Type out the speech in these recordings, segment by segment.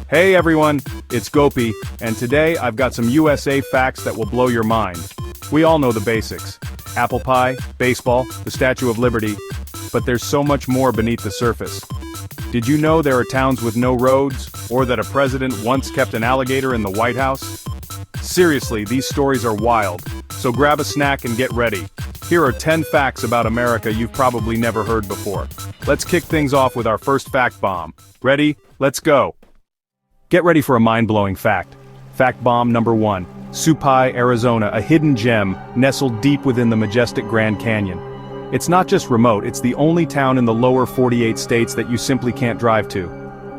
Hey everyone, it's Gopi, and today I've got some USA facts that will blow your mind. We all know the basics. Apple pie, baseball, the Statue of Liberty, but there's so much more beneath the surface. Did you know there are towns with no roads, or that a president once kept an alligator in the White House? Seriously, these stories are wild, so grab a snack and get ready. Here are 10 facts about America you've probably never heard before. Let's kick things off with our first fact bomb. Ready? Let's go. Get ready for a mind-blowing fact. Fact bomb number 1. Supai, Arizona, a hidden gem nestled deep within the majestic Grand Canyon. It's not just remote, it's the only town in the lower 48 states that you simply can't drive to.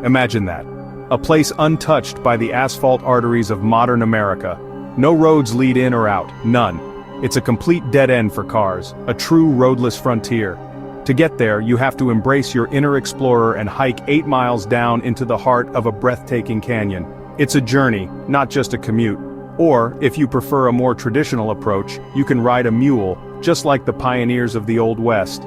Imagine that. A place untouched by the asphalt arteries of modern America. No roads lead in or out, none. It's a complete dead end for cars, a true roadless frontier. To get there, you have to embrace your inner explorer and hike 8 miles down into the heart of a breathtaking canyon. It's a journey, not just a commute. Or, if you prefer a more traditional approach, you can ride a mule, just like the pioneers of the Old West.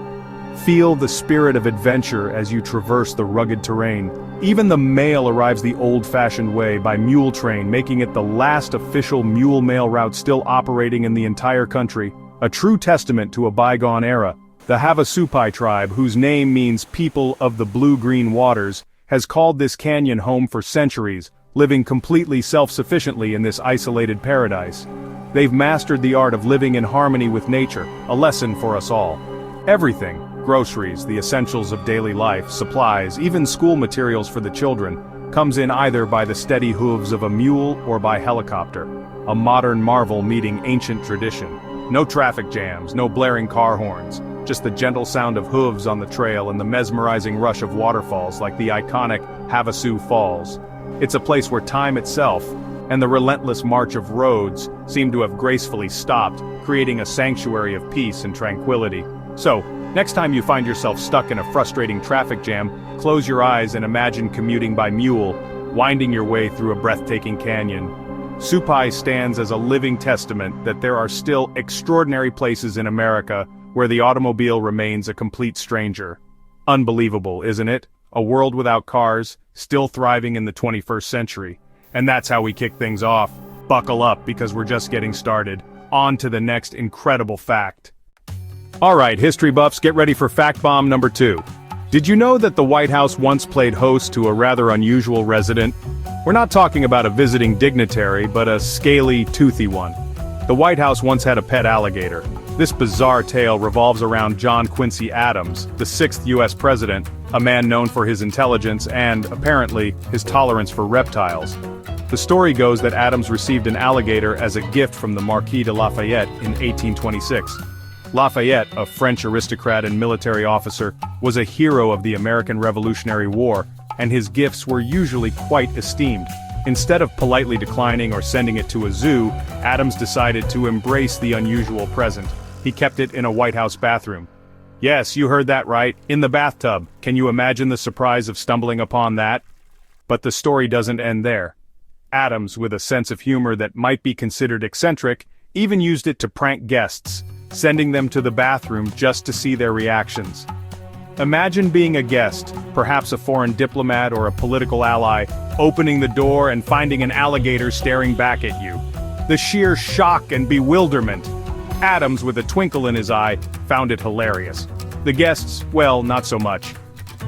Feel the spirit of adventure as you traverse the rugged terrain. Even the mail arrives the old-fashioned way by mule train, making it the last official mule mail route still operating in the entire country, a true testament to a bygone era. The Havasupai tribe, whose name means people of the blue-green waters, has called this canyon home for centuries, living completely self-sufficiently in this isolated paradise. They've mastered the art of living in harmony with nature, a lesson for us all. Everything, groceries, the essentials of daily life, supplies, even school materials for the children, comes in either by the steady hooves of a mule or by helicopter. A modern marvel meeting ancient tradition. No traffic jams, no blaring car horns, just the gentle sound of hooves on the trail and the mesmerizing rush of waterfalls like the iconic Havasu Falls. It's a place where time itself, and the relentless march of roads, seem to have gracefully stopped, creating a sanctuary of peace and tranquility. So, next time you find yourself stuck in a frustrating traffic jam, close your eyes and imagine commuting by mule, winding your way through a breathtaking canyon. Supai stands as a living testament that there are still extraordinary places in America where the automobile remains a complete stranger. Unbelievable, isn't it? A world without cars, still thriving in the 21st century. And that's how we kick things off. Buckle up, because we're just getting started. On to the next incredible fact. Alright, history buffs, get ready for fact bomb number 2. Did you know that the White House once played host to a rather unusual resident? We're not talking about a visiting dignitary, but a scaly, toothy one. The White House once had a pet alligator. This bizarre tale revolves around John Quincy Adams, the 6th U.S. president, a man known for his intelligence and, apparently, his tolerance for reptiles. The story goes that Adams received an alligator as a gift from the Marquis de Lafayette in 1826. Lafayette, a French aristocrat and military officer, was a hero of the American Revolutionary War, and his gifts were usually quite esteemed. Instead of politely declining or sending it to a zoo, Adams decided to embrace the unusual present. He kept it in a White House bathroom. Yes, you heard that right, in the bathtub. Can you imagine the surprise of stumbling upon that? But the story doesn't end there. Adams, with a sense of humor that might be considered eccentric, even used it to prank guests, sending them to the bathroom just to see their reactions. Imagine being a guest, perhaps a foreign diplomat or a political ally, opening the door and finding an alligator staring back at you. The sheer shock and bewilderment. Adams, with a twinkle in his eye, found it hilarious. The guests, well, not so much.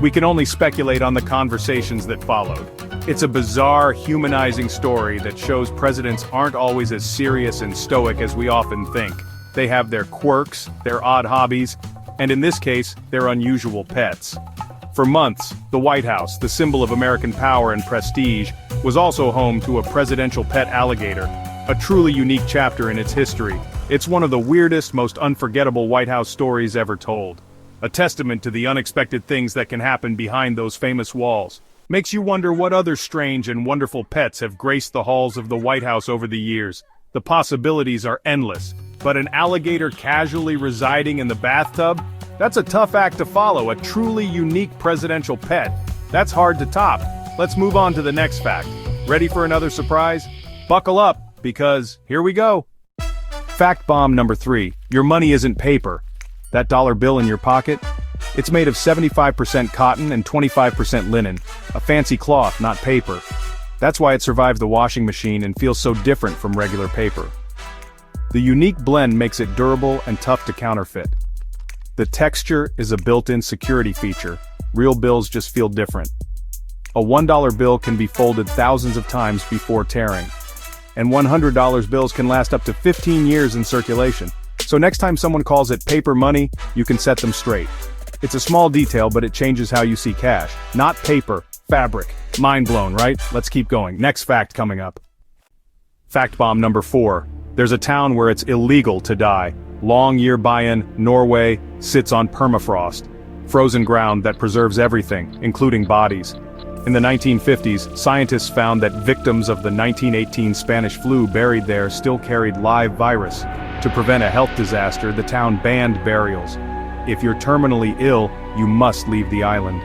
We can only speculate on the conversations that followed. It's a bizarre, humanizing story that shows presidents aren't always as serious and stoic as we often think. They have their quirks, their odd hobbies, and in this case, their unusual pets. For months, the White House, the symbol of American power and prestige, was also home to a presidential pet alligator, a truly unique chapter in its history. It's one of the weirdest, most unforgettable White House stories ever told. A testament to the unexpected things that can happen behind those famous walls. Makes you wonder what other strange and wonderful pets have graced the halls of the White House over the years. The possibilities are endless, but an alligator casually residing in the bathtub? That's a tough act to follow, a truly unique presidential pet. That's hard to top. Let's move on to the next fact. Ready for another surprise? Buckle up, because here we go. Fact bomb number 3. Your money isn't paper. That dollar bill in your pocket? It's made of 75% cotton and 25% linen, a fancy cloth, not paper. That's why it survives the washing machine and feels so different from regular paper. The unique blend makes it durable and tough to counterfeit. The texture is a built-in security feature. Real bills just feel different. A $1 bill can be folded thousands of times before tearing. And $100 bills can last up to 15 years in circulation. So next time someone calls it paper money, you can set them straight. It's a small detail, but it changes how you see cash. Not paper, fabric. Mind blown, right? Let's keep going. Next fact coming up. Fact bomb number 4. There's a town where it's illegal to die. Longyearbyen, Norway, sits on permafrost. Frozen ground that preserves everything, including bodies. In the 1950s, scientists found that victims of the 1918 Spanish flu buried there still carried live virus. To prevent a health disaster, the town banned burials. If you're terminally ill, you must leave the island.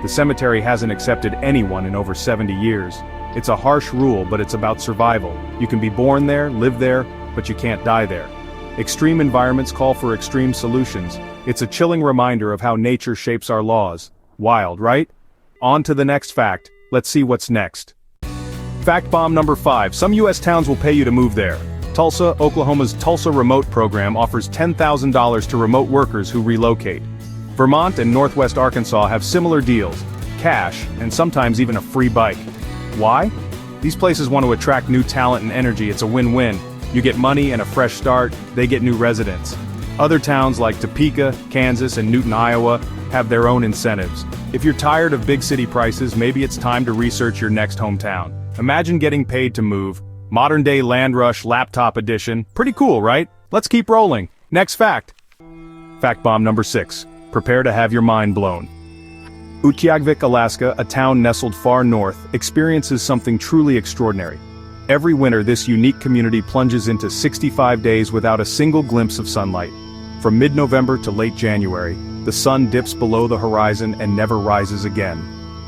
The cemetery hasn't accepted anyone in over 70 years. It's a harsh rule, but it's about survival. You can be born there, live there, but you can't die there. Extreme environments call for extreme solutions. It's a chilling reminder of how nature shapes our laws. Wild, right? On to the next fact. Let's see what's next. Fact bomb number 5. Some U.S. towns will pay you to move there. Tulsa, Oklahoma's Tulsa Remote program offers $10,000 to remote workers who relocate. Vermont and Northwest Arkansas have similar deals, cash, and sometimes even a free bike. Why? These places want to attract new talent and energy. It's a win-win. You get money and a fresh start, they get new residents. Other towns like Topeka, Kansas, and Newton, Iowa have their own incentives. If you're tired of big city prices, maybe it's time to research your next hometown. Imagine getting paid to move. Modern-day Land Rush Laptop Edition. Pretty cool, right? Let's keep rolling. Next fact. Fact bomb number 6. Prepare to have your mind blown. Utqiagvik, Alaska, a town nestled far north, experiences something truly extraordinary. Every winter, this unique community plunges into 65 days without a single glimpse of sunlight. From mid-November to late January, the sun dips below the horizon and never rises again.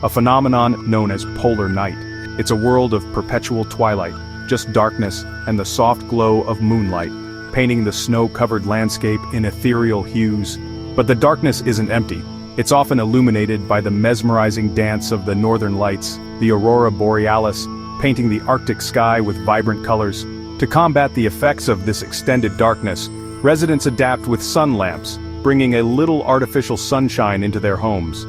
A phenomenon known as polar night. It's a world of perpetual twilight, just darkness and the soft glow of moonlight, painting the snow-covered landscape in ethereal hues. But the darkness isn't empty. It's often illuminated by the mesmerizing dance of the northern lights, the aurora borealis, painting the Arctic sky with vibrant colors. To combat the effects of this extended darkness, residents adapt with sun lamps, bringing a little artificial sunshine into their homes.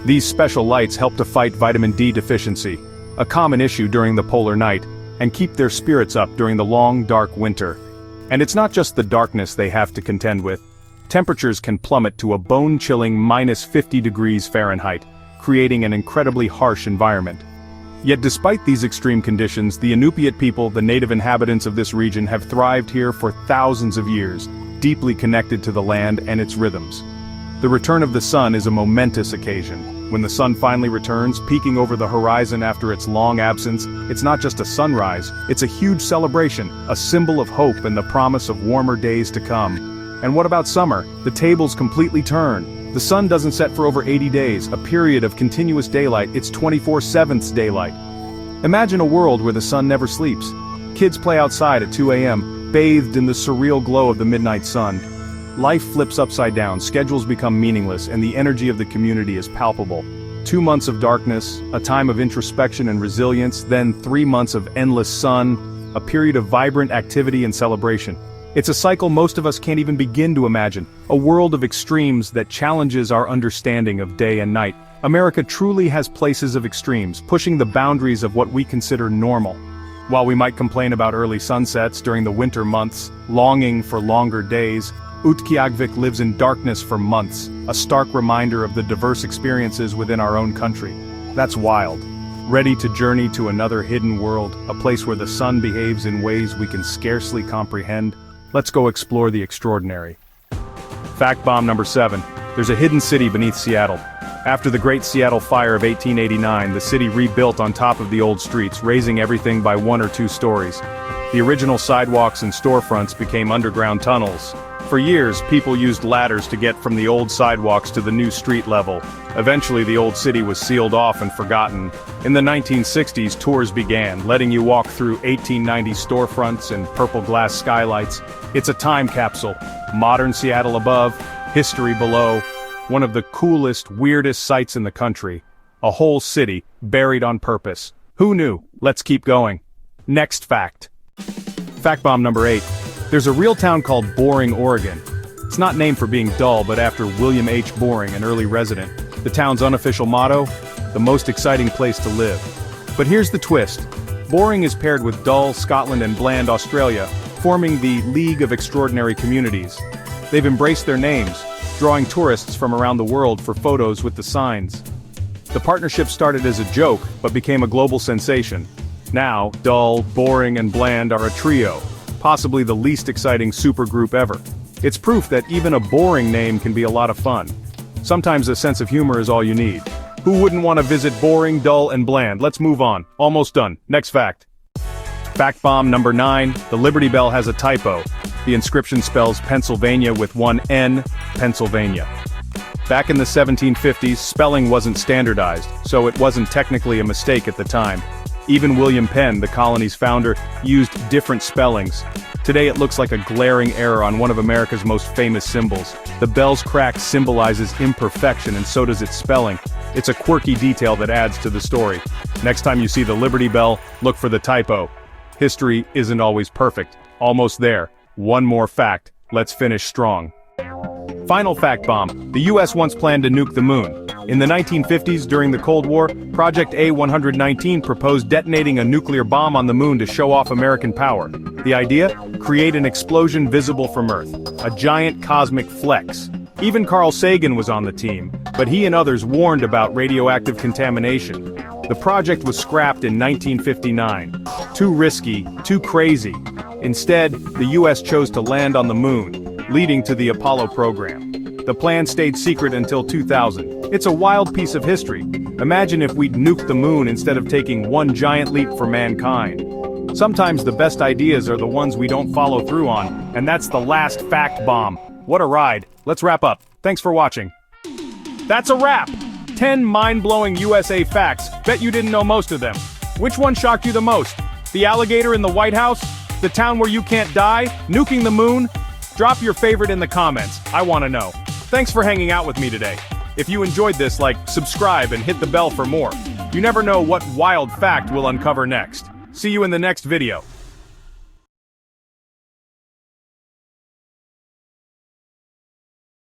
These special lights help to fight vitamin D deficiency, a common issue during the polar night, and keep their spirits up during the long, dark winter. And it's not just the darkness they have to contend with. Temperatures can plummet to a bone-chilling -50 degrees Fahrenheit, creating an incredibly harsh environment. Yet despite these extreme conditions, the Inupiat people, the native inhabitants of this region, have thrived here for thousands of years, deeply connected to the land and its rhythms. The return of the sun is a momentous occasion. When the sun finally returns, peeking over the horizon after its long absence, it's not just a sunrise, it's a huge celebration, a symbol of hope and the promise of warmer days to come. And what about summer? The tables completely turn. The sun doesn't set for over 80 days, a period of continuous daylight. It's 24/7 daylight. Imagine a world where the sun never sleeps. Kids play outside at 2 a.m., bathed in the surreal glow of the midnight sun. Life flips upside down, schedules become meaningless, and the energy of the community is palpable. 2 months of darkness, a time of introspection and resilience, then 3 months of endless sun, a period of vibrant activity and celebration. It's a cycle most of us can't even begin to imagine, a world of extremes that challenges our understanding of day and night. America truly has places of extremes, pushing the boundaries of what we consider normal. While we might complain about early sunsets during the winter months, longing for longer days, Utqiagvik lives in darkness for months, a stark reminder of the diverse experiences within our own country. That's wild. Ready to journey to another hidden world, a place where the sun behaves in ways we can scarcely comprehend? Let's go explore the extraordinary. Fact bomb number 7. There's a hidden city beneath Seattle. After the Great Seattle Fire of 1889, the city rebuilt on top of the old streets, raising everything by 1 or 2 stories. The original sidewalks and storefronts became underground tunnels. For years, people used ladders to get from the old sidewalks to the new street level. Eventually, the old city was sealed off and forgotten. In the 1960s, tours began, letting you walk through 1890 storefronts and purple glass skylights. It's a time capsule. Modern Seattle above, history below. one of the coolest, weirdest sights in the country. A whole city, buried on purpose. Who knew? Let's keep going. Next fact. Fact bomb number 8. There's a real town called Boring, Oregon. It's not named for being dull, but after William H. Boring, an early resident. The town's unofficial motto: the most exciting place to live. But here's the twist. Boring is paired with dull Scotland and bland Australia, forming the League of Extraordinary Communities. They've embraced their names, drawing tourists from around the world for photos with the signs. The partnership started as a joke, but became a global sensation. Now, dull, boring, and bland are a trio, possibly the least exciting supergroup ever. It's proof that even a boring name can be a lot of fun. Sometimes a sense of humor is all you need. Who wouldn't want to visit boring, dull, and bland? Let's move on. Almost done. Next fact. Fact bomb number 9. The Liberty Bell has a typo. The inscription spells Pennsylvania with one N, Pennsylvania. Back in the 1750s, spelling wasn't standardized, so it wasn't technically a mistake at the time. Even William Penn, the colony's founder, used different spellings. Today it looks like a glaring error on one of America's most famous symbols. The bell's crack symbolizes imperfection, and so does its spelling. It's a quirky detail that adds to the story. Next time you see the Liberty Bell, look for the typo. History isn't always perfect. Almost there. One more fact. Let's finish strong. Final fact bomb. The US once planned to nuke the moon. In the 1950s, during the Cold War, Project A-119 proposed detonating a nuclear bomb on the moon to show off American power. The idea? Create an explosion visible from Earth. A giant cosmic flex. Even Carl Sagan was on the team, but he and others warned about radioactive contamination. The project was scrapped in 1959. Too risky, too crazy. Instead, the US chose to land on the moon, leading to the Apollo program. The plan stayed secret until 2000. It's a wild piece of history. Imagine if we'd nuked the moon instead of taking one giant leap for mankind. Sometimes the best ideas are the ones we don't follow through on, and that's the last fact bomb. What a ride. Let's wrap up. Thanks for watching. That's a wrap! 10 mind-blowing USA facts. Bet you didn't know most of them. Which one shocked you the most? The alligator in the White House? The town where you can't die? Nuking the moon? Drop your favorite in the comments. I want to know. Thanks for hanging out with me today. If you enjoyed this, subscribe and hit the bell for more. You never know what wild fact we'll uncover next. See you in the next video.